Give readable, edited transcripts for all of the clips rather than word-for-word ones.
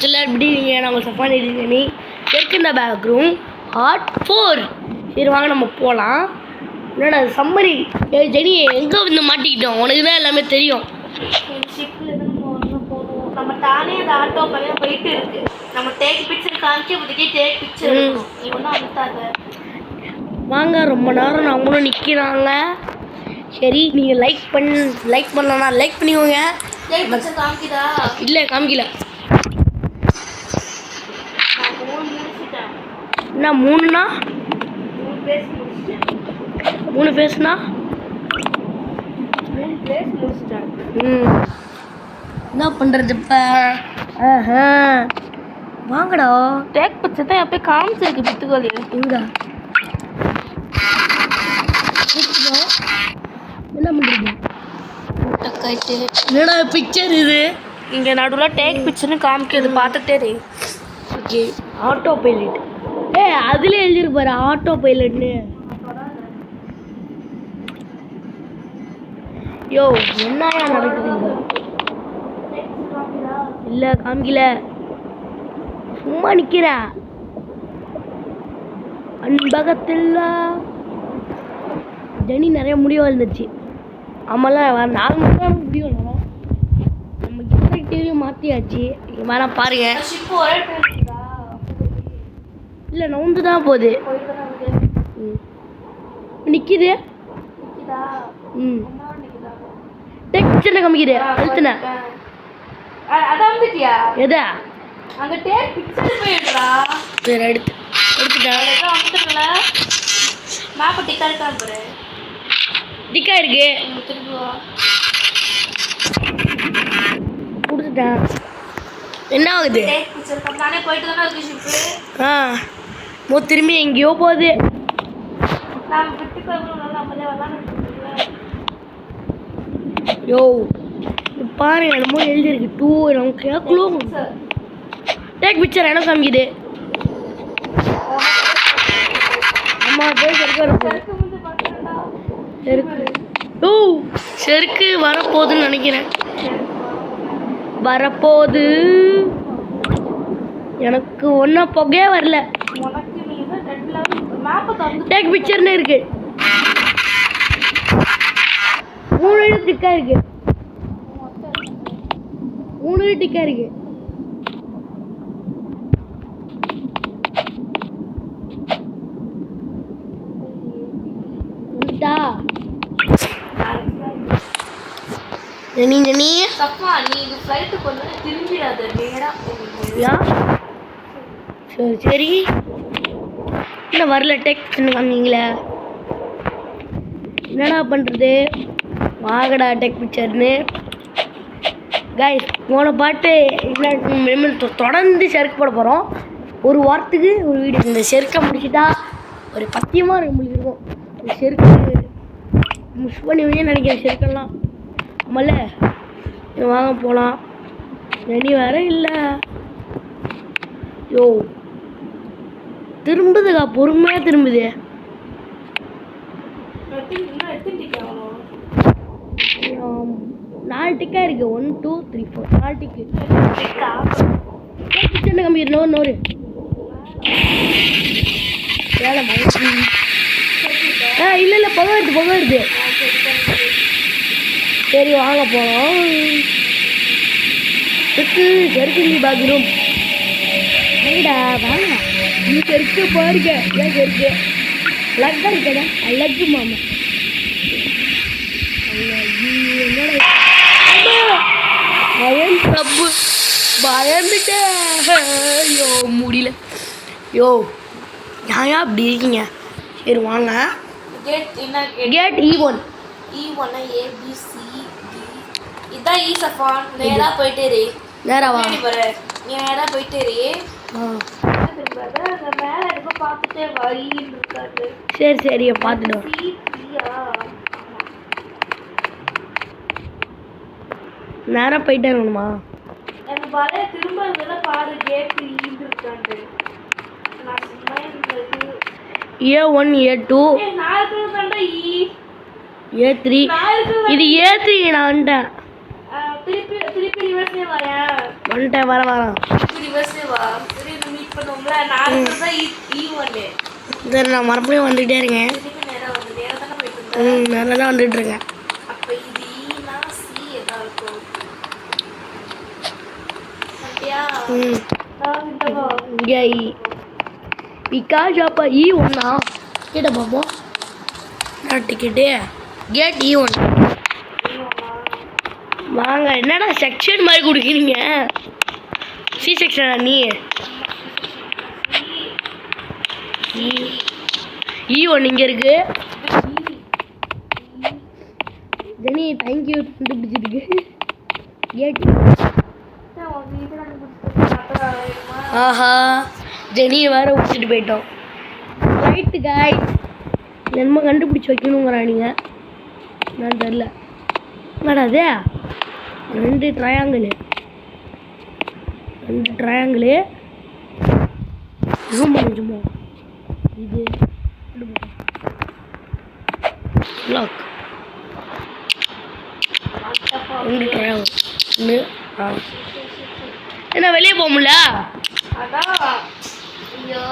சொல்ல எப்படி நீங்கள் நம்ம சஃபான் எழுதி செர்க் இந்த பேக் ரூம் ஹார்ட் 4. சரி வாங்க நம்ம போகலாம். என்னடா சம்மரி ஜெனி எங்கே வந்து மாட்டிக்கிட்டோம்? உனக்கு தான் எல்லாமே தெரியும். நம்ம தானே அந்த ஆட்டோ பையன் போயிட்டு இருக்கு. நம்ம டேக் பிக்சர் காமிக்க புதுக்கே டேக் பிக்சர் நீ ஒன்றும் அனுத்தாத. வாங்க ரொம்ப நேரம் நம்மளும் நிற்கிறாங்க. சரி நீங்கள் லைக் பண்ணலன்னா லைக் பண்ணிக்கோங்க. டேக் பிக்சர் காமிக்குதா? இல்லை காமிக்கல. நான் 3 முடிச்சிட்டேன். என்ன 3னா? 3 பேஸ் முடிச்சிட்டேன். 3 பேஸ்னா 3 பேஸ் முடிச்சிட்டேன். என்ன பண்ணுறது இப்போ? வாங்கடா. டேக் பிக்சர் தான் எப்போ காமிச்சிருக்கு பித்துக்கோலி. எங்க என்ன பண்ணுறது? என்னடா பிக்சர் இது? இங்கே நடுவில் டேக் பிக்சர்னு காமிக்கிறது பார்த்துட்டே. Okay auto pilot. அதில் எழுதிருப்பாரு ஆட்டோ பைலட்னு. யோ என்னயா நடக்குதுங்க? இல்லை காமிக்கல, சும்மா நிற்கிறேன். அன்பகத்தில் ஜெனி நிறைய முடிவு வந்துச்சு. ஆமாம்ல 4 மட்டும் முடிவு வரணும். நம்ம கிட்ட மாற்றியாச்சு. வேணா பாருங்க. இல்லை நவுந்து தான் போகுது. நிற்கிது. டெக்ஸ்ட் காமிக்குது. அழுத்தின எதா அங்க டேக் பிக்சர் போயிடுறா. சரி எடுத்துட்டேன். மேப்பை டிக்கா இருக்கான்னு பாரு. டிக்கா இருக்கு. திரும்புவா கொடுத்துட்டேன். என்ன ஆகுது? டேக் பிக்சர் நானே போயிட்டு தானே இருக்கு ஷிப்பு. திரும்பி எங்கேயோ போகுது. நான் விட்டுக்கோங்க நல்லா நம்மளே வரலான்னு. யோ பாரு என்னமோ எழுதிருக்கு 2. நமக்கு கேட்கலும் டேக் பிக்சர் என்ன காமிக்குது? அம்மா போய் செருக்கு வரப்போகுதுன்னு நினைக்கிறேன். வரப்போகுது. எனக்கு ஒன்றும் புகையே வரல. டேக் பிக்சர்னு இருக்கு. 3 டிக்கா இருக்கு. 3 டிக்கா இருக்கு. ஜெனி சப்பா நீ இது ஃப்ளைட்டு கொஞ்சம் திரும்பிடாத நேரா. சரி இல்லை வரல. டெக்ஸ்ட் காமிங்களே என்னடா பண்ணுறது? வாங்கடா டெக் பிக்சர்னு. கைஸ் போன பாட்டு என்ன தொடர்ந்து செருக்கு போட போகிறோம். ஒரு வாரத்துக்கு ஒரு வீடியோ. இந்த செருக்கை முடிச்சுட்டா ஒரு பத்தியமாக இருக்க முடிஞ்சிருக்கும். இந்த செருக்கு மிஸ் பண்ணுவீங்கன்னு நினைக்கிறேன். செருக்கெல்லாம் ஆமல்ல. வாங்க போகலாம். ஜெனி வேற இல்லை. யோ திரும்புதுக்கா, பொறுமையாக திரும்புது. 4 டிக்கா இருக்கு. 1 2 3 4 4 டிக்கு. சின்ன கம்பி நோரு வேலை மழை. இல்லை புகை வருது. சரி வாங்க போனோம். செருக்கு பாத்ரூம். வாங்கடா வாங்க. நீ செருக்கு பாருங்க. ஏன் செருக்கு அழகா இருக்கடா. அழகு மாமா. பயந்துட்டேன். யோ முடியல. யோ ஏன் அப்படி இருக்கீங்க? சரி வாங்க. Gate E1 ABC D. இதான் E சஃபான். நேரா போயிட்டே ரே. நேராவா? நேரா போயிட்டே ரே. மேல இருக்க பார்த்துட்டே வழி இருக்காது. சரி பார்த்துட்டோம். நேராக போயிட்டே இருக்கணுமா? எனக்கு பாரு திரும்ப பாரு கேட் இருக்காண்டு. நான் சும்மா இருந்தது. A1 A2 A3 இது A3 நான் வந்துட்டேன். திருப்பி திருப்பி ரிவர்ஸ்லயே வாயா. வந்துட்டேன் வரேன். திருப்பி ரிவர்ஸ்லயே வா. சரி மீட் பண்ணுவோம்ல. நான் தான் E1. சரி நான் மறுபடியும் வந்துகிட்டே இருக்கேன். திருப்பி நேரா வந்து நேரா தானே போயிட்டு இருந்தேன். நல்லா தான் வந்துட்டு இருக்கேன். அப்ப இது E-னா C எதா இருக்கும். அப்படியா? நான் இந்த வா. இங்கே விகாஷ் அப்பா E1 கேட்ட பார்ப்போம். டிக்கெட்டு கேட் E1 வாங்க. என்னடா செக்ஷன் மாதிரி கொடுக்குறீங்க? சி செக்ஷனா நீ? E1 இங்கே இருக்கு. ஜெனி தேங்க்யூ கண்டுபிடிச்சிருக்கு. கேட் ஆஹா ஜெனி வேற விட்டுட்டு போயிட்டோம். ரைட்டு காய் என்னமோ கண்டுபிடிச்சி வைக்கணுங்கிறா நீங்கள். நான் தெரில என்னடா அது? 2 ட்ரையாங்கிள் ஜூம் பண்ணிச்சுமோ இது லாக் 2 ட்ரையாங்கிள். என்ன வெளியே போக முடியல? அதான் ஐயோ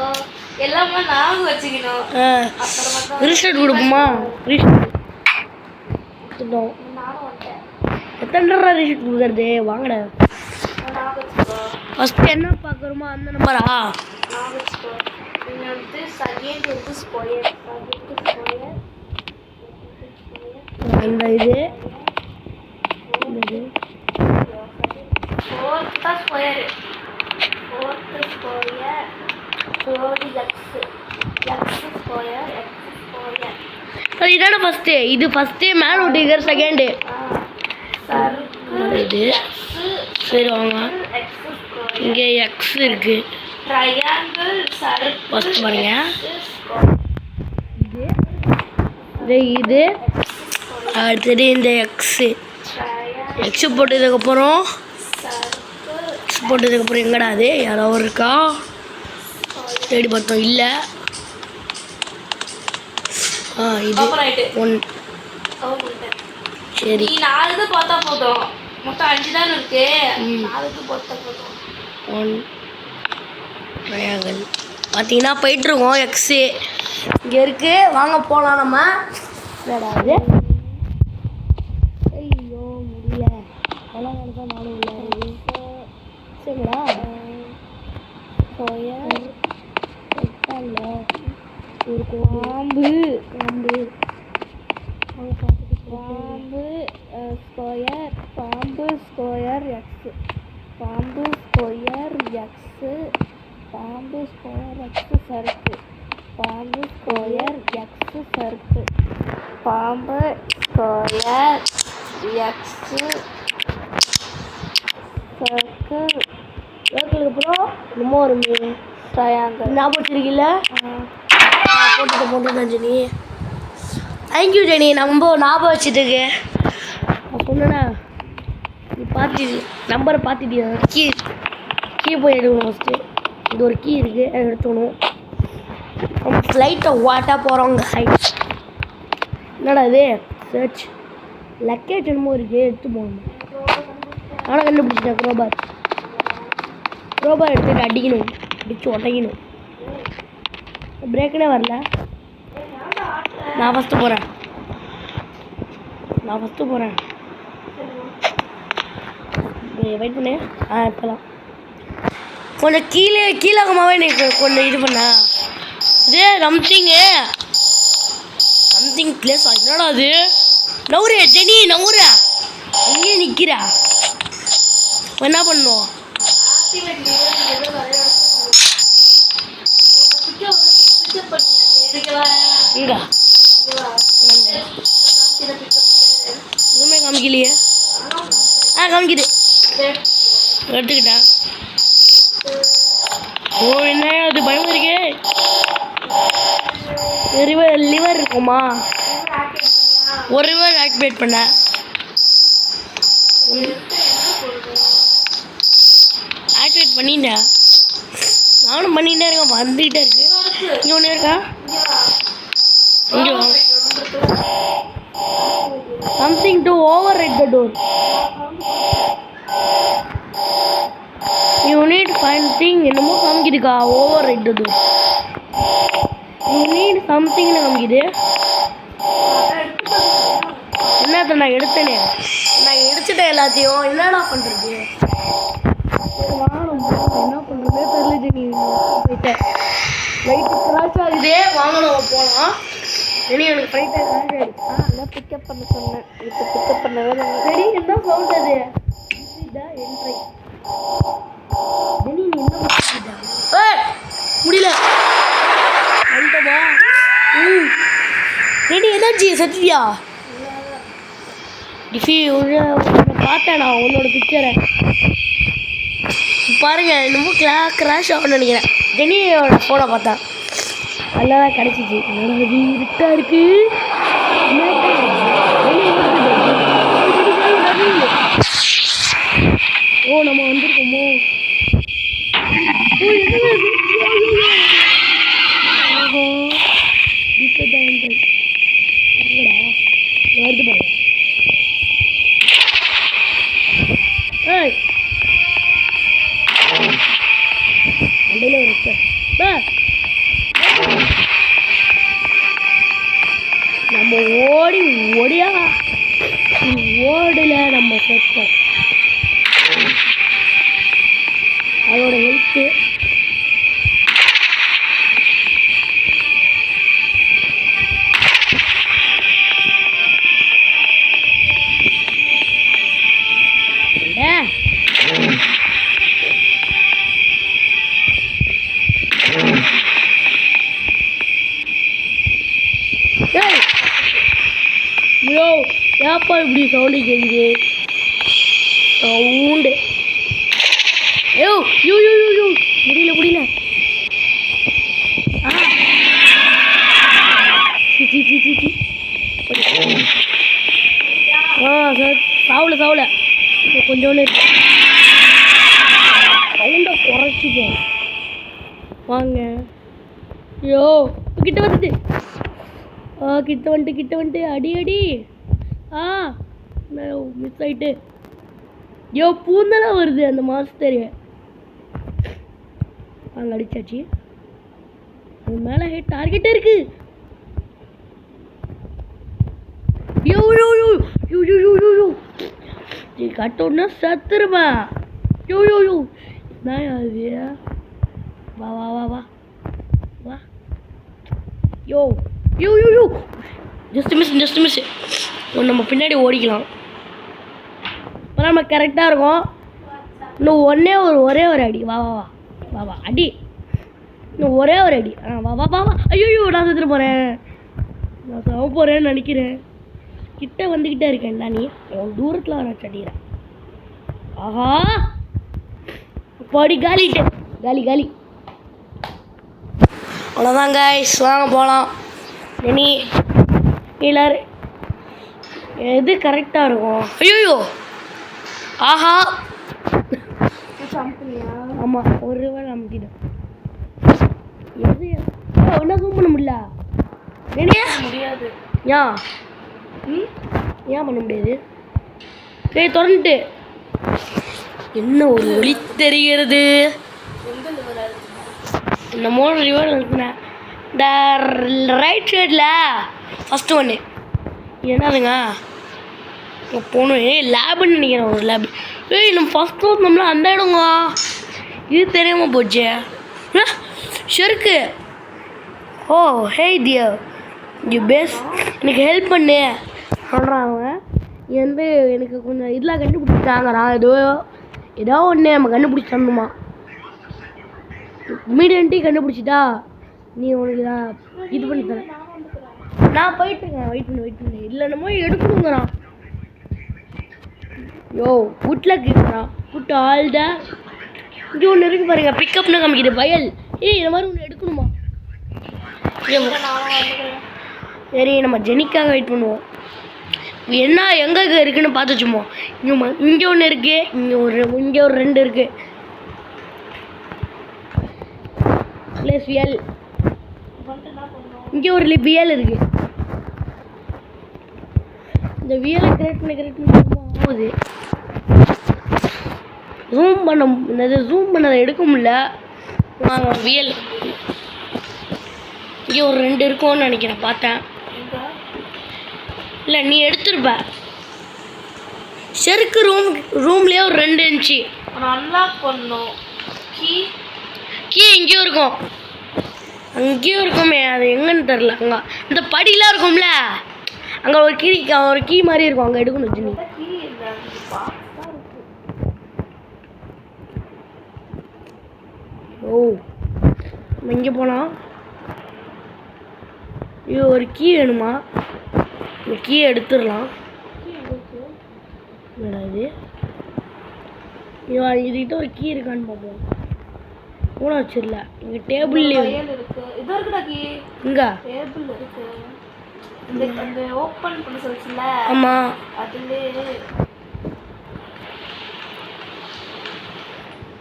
எல்லாமே நாங்க வச்சுக்கணும். ரீஸ்டார்ட் கொடுப்போமா? ரீஸ்டார்ட் நானும் வந்துட்டேன். எத்தனை ரீஸ்டார்ட் கொடுக்குறது? வாங்கடா. நான் வச்சுக்கோ. ஃபஸ்ட்டு என்ன பார்க்குறோமோ அந்த நம்பரா? நான் வச்சுக்கோ. நீங்கள் வந்து செகண்ட் வந்து ஸ்கொயர் இந்த இது fourth square third X square அது இதான ஃபஸ்ட்டு. இது ஃபஸ்ட்டு மேன் ஒட்டிக்கிற செகண்டு இது. சரி வாங்க. இங்கே எக்ஸ் இருக்கு. ட்ரையாங்கிள் ஃபஸ்ட் பாருங்க. இது அடுத்தது இந்த எக்ஸு போட்டதுக்கப்புறம் எங்கடா அது? யாரோ இருக்கா தேடி பார்த்தோம். இல்லை இது 1. சரி 4 பார்த்தா போதும். மொத்தம் 5 தான் இருக்கு. 4 பார்த்தா போதும். 1 ட்ரையாங்கிள் பார்த்தீங்கன்னா போயிட்டுருக்கோம். எக்ஸு இங்கே இருக்குது. வாங்க போகலாம் நம்ம. என்னடாது? ஐயோ முடியல. எல்லாம் நடந்தா நானும் இல்லை. சரிங்களா ஒரு பாம்பு ஸ்கொயர் எக்ஸ் சறுக்கு. பாம்பு ஸ்கொயர் எக்ஸ் சறுக்கு. பாம்பு ஸ்கொயர் எக்ஸ் சர்க்கிள். அப்புறம் ரொம்ப ஒரு ட்ரையாங்கிள் ஞாபகம் வச்சிருக்கீல்ல? போட்டு ஜெனி. Thank you Jenny. நம்ம ஞாபகம் வச்சுட்டுருக்கு. நான் சொன்னேன்னா நீ பார்த்து நம்பரை பார்த்துட்டியா? கீ போய் எடுக்கணும் ஃபஸ்ட்டு. இது ஒரு கீ இருக்குது, அதை எடுத்துக்கணும். நம்ம ஃப்ளைட்டை வாட்டாக போகிறோங்க. என்னடா இது? சர்ச் லக்கேஜ் என்னமோ இருக்குது, எடுத்து போகணும். ஆனால் கண்டுபிடிச்சிட்டேன். க்ரோபார் எடுத்துகிட்டு அடிச்சு உடைக்கணும். பிரேக்குனே வரல. நான் ஃபஸ்ட்டு போகிறேன். வெயிட் பண்ணு. இப்போலாம் கொஞ்சம் கீழகமாகவே நீ கொஞ்சம் இது பண்ண. இது சம்திங் பிளேஸ். என்னடா அது? நவுரு ஜெனி நவுரு. அங்கேயே நிற்கிறா. என்ன பண்ணும்? இங்க எதுவுமே காமிக்கலையே. காமிக்குது. எடுத்துக்கிட்டேன். ஓ என்ன அது பயமா இருக்கே. லிவர் இருக்குமா? ஒரு ரிவர் ஆக்டிவேட் பண்ண. ஆக்டிவேட் பண்ணிட்டேன். நானும் பண்ணிகிட்டே இருக்கேன். வந்துக்கிட்டே இருக்கு. இங்கே ஒன்று இருக்கா? இங்கே something to over right the door. You need fine thing என்னமோ காமிக்குதுக்கா ஓவர் ரைட்டு யூ நீட் சம்திங்னு காமிக்குது. என்னத்த நான் எடுத்தேனே, நான் எடுத்துட்டேன் எல்லாத்தையும். என்னடா பண்ணுறது? வாங்கணும் என்ன பண்ணுறதே தெரியல. நீ போயிட்டேன் லைட்டு கிராஷ் ஆகுதே. வாங்கணும் போகலாம். சரி எனக்கு ஃப்ரைட்டாக கிராஷ் ஆகிடுச்சா? அதான் பிக்கப் பண்ண சொன்னேன். இப்போ பிக்கப் பண்ணவே சரி. என்ன சவுண்ட் அது? என்ட்ரை நீ என்ன முடியல வந்துட்டமா? ரெடி என்னாச்சு? சத்யா டிஃபி பார்த்தேன் நான் உன்னோட பிக்சரை பாருங்க. என்னமோ கிராஷ் ஆகும்னு நினைக்கிறேன். ஜெனியோட ஃபோனை பார்த்தேன், நல்லா தான் கிடச்சிச்சு. என்னோட இருட்டாக இருக்கு. ஓ நம்ம வந்திருக்கோமோ? வருது பாருங்க. அண்டையில் ஒரு நம்ம ஓடியா ஓடல. நம்ம செத்தோம். அதோட ஹெல்த்து ஏப்பா இப்படி சவுண்டு கேட்குது? Sound you you you you you முடியல. சார் சாவல கொஞ்சோண்டு சவுண்டை குறைச்சிப்போம். வாங்க. ஐயோ கிட்ட வந்துட்டு அடி மிஸ் ஆயிட்டு. ஐயோ பூந்தெல்லாம் வருது அந்த மாஸ்டரு. அங்கே அடிச்சாச்சு. அது மேலே டார்கெட்டே இருக்கு. Yo yo yo you you you you you நீ கட்டோன்னா சத்துருமா. யோ யோ யோ நான் அது வா வா வா வா வா yo you you you just miss. நம்ம பின்னாடி ஓடிக்கலாம். இப்போ நம்ம கரெக்டாக இருக்கும். இன்னும் ஒரே ஒரு அடி. வா வா வா வா வா அடி. இன்னும் ஒரே ஒரு அடி. வா வா வா வா. ஐயோ நான் செத்துட்டு போகிறேன். நான் சாவ போகிறேன்னு நினைக்கிறேன். கிட்ட வந்துக்கிட்டே இருக்கேன். நீ தூரத்தில் வர சட்டிக்கிறேன். ஆஹா படி காலி. அவ்வளோதான் கைஸ், வாங்க போகலாம். இனி எல்லாரும் எது கரெக்டாக இருக்கும்? ஐயோ ஆஹா ஆமாம் ஒரு வேளை அமுத்திட்டேன். எது ஒன்றா ஜூம் பண்ண முடியல. முடியாது. ஏன் பண்ண முடியாது? திறந்துட்டு என்ன ஒரு ஒளி தெரிகிறது. என்னமோ ரிவர் இருக்குண்ணே. இந்த ரைட் சைடில் ஃபஸ்ட்டு ஒன்று என்னதுங்க போகணும். லேபுன்னு நினைக்கிறேன். ஒரு லேபு. நம்ம ஃபஸ்ட்டு வந்தோம்னா அந்த இடங்க இது தெரியாமல் போச்சு. ஷெருக்கு ஓ ஹே டியர் யூ பெஸ்ட் எனக்கு ஹெல்ப் பண்ணு சொல்கிறான் அவன். எனக்கு கொஞ்சம் இதெல்லாம் கண்டுபிடிச்சிட்டாங்கடா. ஏதோ ஒன்று நம்ம கண்டுபிடிச்சி தரணுமா. இமீடியன்ட்டி கண்டுபிடிச்சிட்டா நீ உனக்கு தான் இது பண்ணி தரேன். நான் போயிட்டுருக்கேன். வெயிட் பண்ணு இல்லை என்னமோ எடுக்கணுங்கிறான். யோ குட்ல கேட்குறான். குட் ஆல் த இங்கே ஒன்று இருக்கு பாருங்க. பிக்கப்னு காமிக்கிது வயல். இந்த மாதிரி ஒன்று எடுக்கணுமா? சரி நம்ம ஜெனிக்காக வெயிட் பண்ணுவோம். என்ன எங்கே இருக்குன்னு பார்த்து வச்சுப்போம். இங்கே ஒன்று இருக்கு. இங்கே ஒரு 2 இருக்கு. ப்ளஸ் வியல் இங்கே ஒரு வியல் இருக்கு. இந்த வியலை கிரியேட் பண்ண ஆகுது. ஜூம் பண்ணதை எடுக்க முடியல. வாங்க வியல் இங்கே ஒரு 2 இருக்கும்னு நினைக்கிறேன். பார்த்தேன். இல்லை நீ எடுத்துருப்ப. செருக்கு ரூம்லேயே ஒரு 2 இருந்துச்சு. அன்லாக் பண்ணோம். கீ எங்கேயும் இருக்கும். அங்கேயும் இருக்குமே, அது எங்கன்னு தெரில. அங்கே இந்த படிலாம் இருக்கும்ல, அங்கே ஒரு கீ மாதிரி இருக்கும். அங்கே எடுக்கணும் ஜினி. ஓ இங்கே போனால் இது ஒரு கீ வேணுமா? இந்த கீயை எடுத்துடலாம். இது இதுகிட்ட ஒரு கீ இருக்கான்னு பார்ப்போம். கூட வச்சிடல. இங்கே டேபிள்லேயே இருக்கு. இது இருக்குடா கீ. இங்கே டேபிள் இருக்கு. அந்த ஓப்பன் பண்ண சொல்லுச்சுல. ஆமாம். அதுலேயே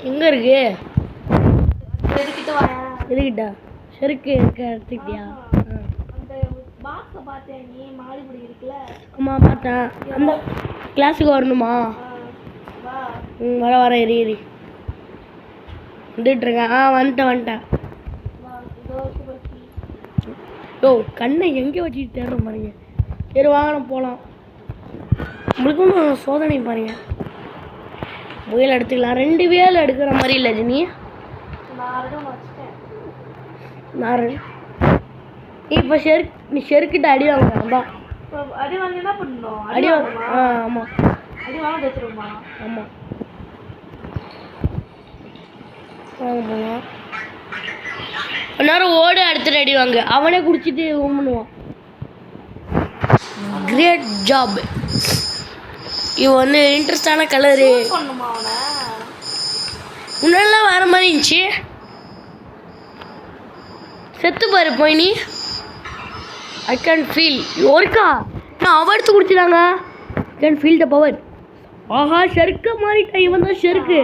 எங்கே இருக்கு? எதுக்கிட்ட வா. எதுக்கிட்ட? செருக்கு எடுத்துக்கிட்டியா? அந்த பாக்ஸை பார்த்தேன் நீ. மாடிப்படி இருக்குல்ல. ஆமாம் பார்த்தேன். அந்த கிளாஸுக்கு வரணுமா? வர எரி வந்துட்டுருக்கேன். வந்துட்டேன். ஓ கண்ணை எங்கே வச்சுட்டு தேடுறோம் பாருங்க. சரி வாங்கணும் போகலாம். உங்களுக்கும் சோதனை பாருங்க. முயல் எடுத்துக்கலாம். 2 வேல் எடுக்கிற மாதிரி இல்லை ஜினி. நான் இப்போ நீ செருக்கிட்ட அடி வாங்க. அடி வாங்கி என்ன பண்ணணும்? அடி வாங்க. ஆமாம் அடி வாங்க வச்சுருமா. ஆமாம் வாங்க போகலாம். நேரம் ஓடு அடுத்துட்டு அடி வாங்க. அவனே குடிச்சிட்டு பண்ணுவான். Great job. இவன் இன்ட்ரெஸ்டான கலரு. பண்ணுமா அவனை? முன்னெல்லாம் வேற மாதிரி இருந்துச்சு. செத்து பாரு போய் நீ. ஐ கேன் ஃபீல் ஒருக்கா நான் அவ எடுத்து குடிச்சிட்டாங்க. Can feel the power. ஆஹா செருக்க மாறிட்டான். இவன் தான் செருக்கு.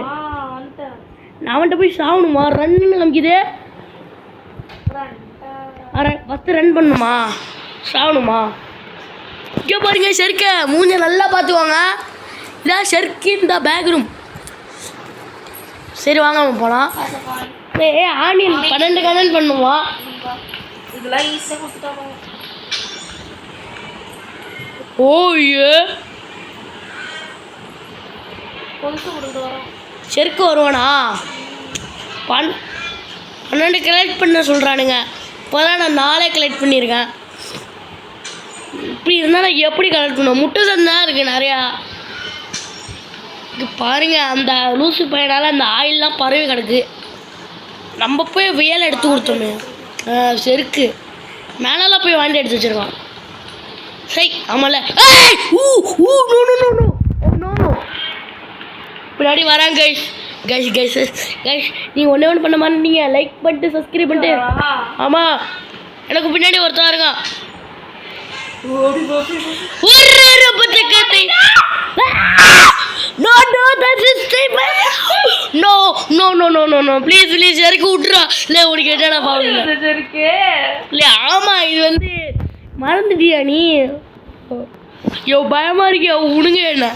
நான் அவன்கிட்ட போய் சாகணுமா? ரன்னு காமிக்குது. ஃபஸ்ட்டு ரன் பண்ணுமா? சாகணுமா? இங்கே பாருங்க செருக்க மூஞ்ச நல்லா பார்த்துவாங்க. இதான் செருக்கு இந்த பேக் ரூம். சரி வாங்க நம்ம போகலாம். ஆனியன் 12 கணன் பண்ணுவான். இதெல்லாம் ஈஸியாக கொடுத்துட்டாங்க. ஓய்யே கொலுசு கொடுத்து வரோம். செருக்கு வருவானா? 12 கலெக்ட் பண்ண சொல்கிறானுங்க. இப்போ தான் நான் 4 கலெக்ட் பண்ணியிருக்கேன். இப்படி இருந்தால் நான் எப்படி கலெக்ட் பண்ணுவேன்? முட்டை சந்தான் இருக்குது நிறையா. இது பாருங்கள் அந்த லூசு பையனால் அந்த ஆயிலெலாம் பரவி கிடக்கு. நம்ம போய் வியல் எடுத்து கொடுத்தோமே. செருக்கு மேலெல்லாம் போய் வாண்டி எடுத்து வச்சுருக்கான். சரி ஆமாம்ல. பின்னாடி வராங்க கைஸ். நீங்கள் ஒன்று பண்ண மாட்டீங்க. லைக் பண்ணிட்டு சப்ஸ்கிரைப் பண்ணிட்டு. ஆமாம் எனக்கு பின்னாடி ஒருத்தன் இருக்கான். No, please இறக்கி விட்டுறா. இல்லை உனக்கு கேட்டா பாவம் இல்லை. ஆமாம் இது மறந்துட்டியா நீ? பயமா இருக்கியா? உடுங்க என்ன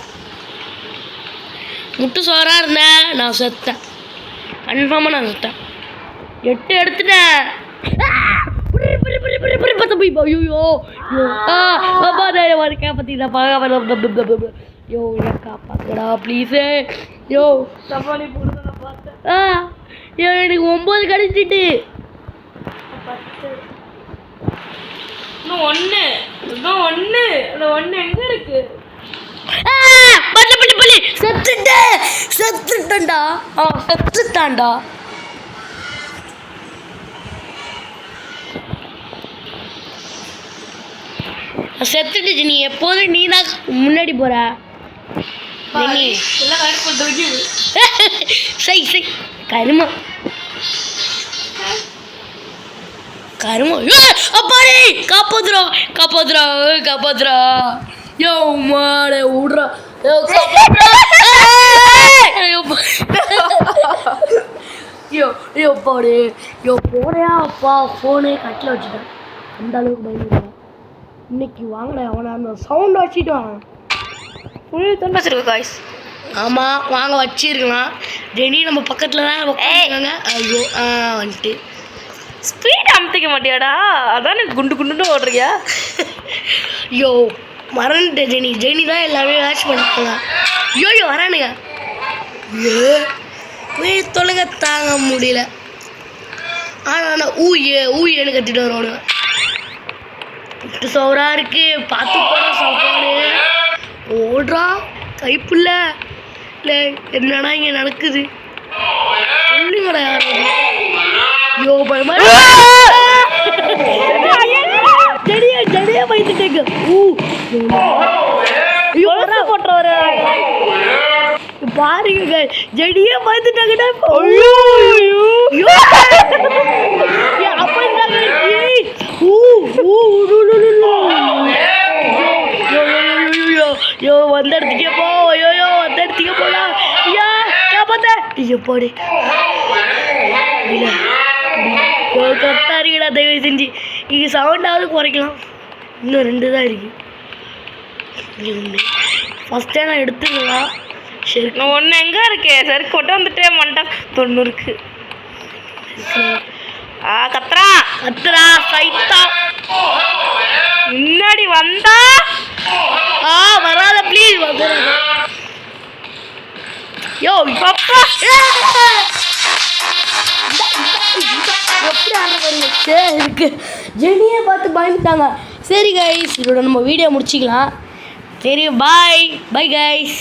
முட்டு சோறா இருந்தேன். நான் செத்தேன். கன்ஃபார்மாக நான் செத்தேன். 8 எடுத்துட்டேன். காப்பாத்துடா ப்ளீஸு. எனக்கு 9 கிடைச்சிட்டு. ஒன்று எங்கே இருக்கு? செத்துட்டான்டா. செத்துட்டுச்சு. நீ எப்போதும் நீ தான் முன்னாடி போற. கருமம் அப்பாடி காப்பாத்துறா. யோ மாட விடுறா. போறியா அப்பா? ஃபோனே கட்டில் வச்சுட்டேன். அந்த அளவுக்கு பயந்துட்டேன். இன்னைக்கு வாங்கினேன் அவனை அந்த சவுண்ட் வச்சுட்டு வாங்க. ஃபுல் தண்டை வச்சிருக்கு காய்ஸ். ஆமாம் வாங்க வச்சிருக்கலாம். ஜெனி நம்ம பக்கத்தில் தான் உட்காந்துருக்காங்க. ஐயோ வந்துட்டு ஸ்பீட் அமுத்திக்க மாட்டியாடா? அதான் குண்டு குண்டுன்னு ஓடுறியா? ஐயோ மறந்துட்டேன் ஜெனி. ஜெனி தான் எல்லாமே வாட்ச் பண்ணிருக்காங்க. ஐயோ வரானுங்க. ஏ தொலைங்க தாங்க முடியல. ஆனால் ஊன்னு கத்திட்டு வருவானுங்க. சோறா இருக்கு பார்த்து போகிற சாப்பாடு ஓடுறா கைப்புள்ள. இல்லை என்னடா இங்கே நடக்குது சொல்லுங்கடா யாரும். ஐயோ பயமா ஜடியா பயந்துட்டேங்க. போட்டுற பாருங்க ஜடியா பயந்துட்டாங்கடா. யோ வந்த இடத்துக்கே போ. யோயோ வந்த இடத்துக்கே போலாம். ஐயா காப்பாத்த. ஐயோ போடு. கத்தாரிடா தயவு செஞ்சு. இங்கே சவுண்டாவது குறைக்கலாம். இன்னும் 2 தான் இருக்கு. ஃபஸ்ட்டே நான் எடுத்துக்கலாம். சரி ஒன்று எங்கே இருக்கு? சரி கொண்டு வந்துட்டே மண்டா 90க்கு. கத்துறா கத்துறா சைத்தா. முன்னாடி வந்தா வராத ப்ளீஸ் வந்து. யோ அப்பா இருக்கு. ஜெனியை பார்த்து பயந்துட்டாங்க. சரி கைஸ் இதோட நம்ம வீடியோ முடிச்சிக்கலாம். சரி பாய் கைஸ்.